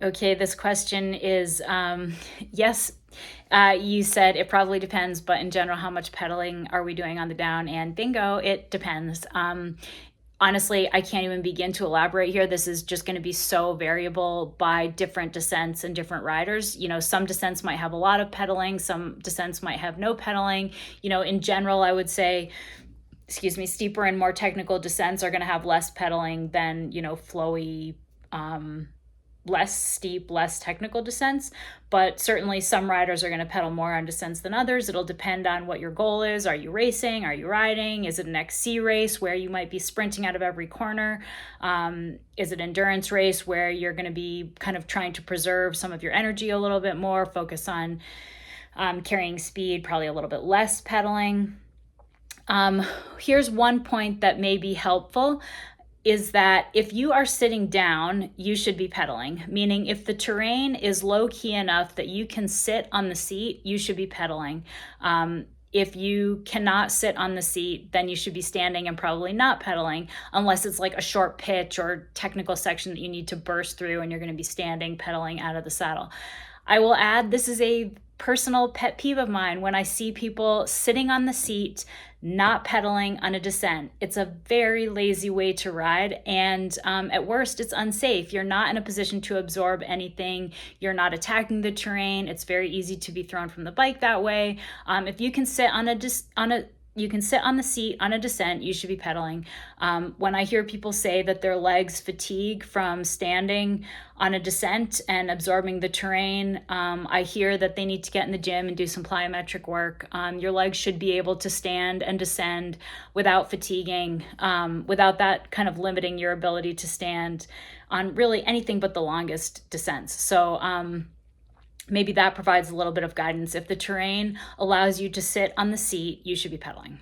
Okay, this question is yes. You said it probably depends, but in general, how much pedaling are we doing on the down? And bingo, it depends. Honestly, I can't even begin to elaborate here. This is just going to be so variable by different descents and different riders. You know, some descents might have a lot of pedaling, some descents might have no pedaling. You know, in general, I would say, excuse me, steeper and more technical descents are going to have less pedaling than, you know, flowy, less steep, less technical descents. But certainly some riders are going to pedal more on descents than others. It'll depend on what your goal is. Are you racing? Are you riding? Is it an XC race where you might be sprinting out of every corner? Is it endurance race where you're going to be kind of trying to preserve some of your energy a little bit more, focus on carrying speed, probably a little bit less pedaling? Here's one point that may be helpful is that if you are sitting down, you should be pedaling. Meaning, if the terrain is low key enough that you can sit on the seat, you should be pedaling. If you cannot sit on the seat, then you should be standing and probably not pedaling, unless it's like a short pitch or technical section that you need to burst through and you're going to be standing, pedaling out of the saddle. I will add, this is a personal pet peeve of mine when I see people sitting on the seat, not pedaling on a descent. It's a very lazy way to ride, and at worst, it's unsafe. You're not in a position to absorb anything. You're not attacking the terrain. It's very easy to be thrown from the bike that way. If you can sit on a you can sit on the seat on a descent, you should be pedaling. When I hear people say that their legs fatigue from standing on a descent and absorbing the terrain, I hear that they need to get in the gym and do some plyometric work. Your legs should be able to stand and descend without fatiguing, without that kind of limiting your ability to stand on really anything but the longest descents. So, maybe that provides a little bit of guidance. If the terrain allows you to sit on the seat, you should be pedaling.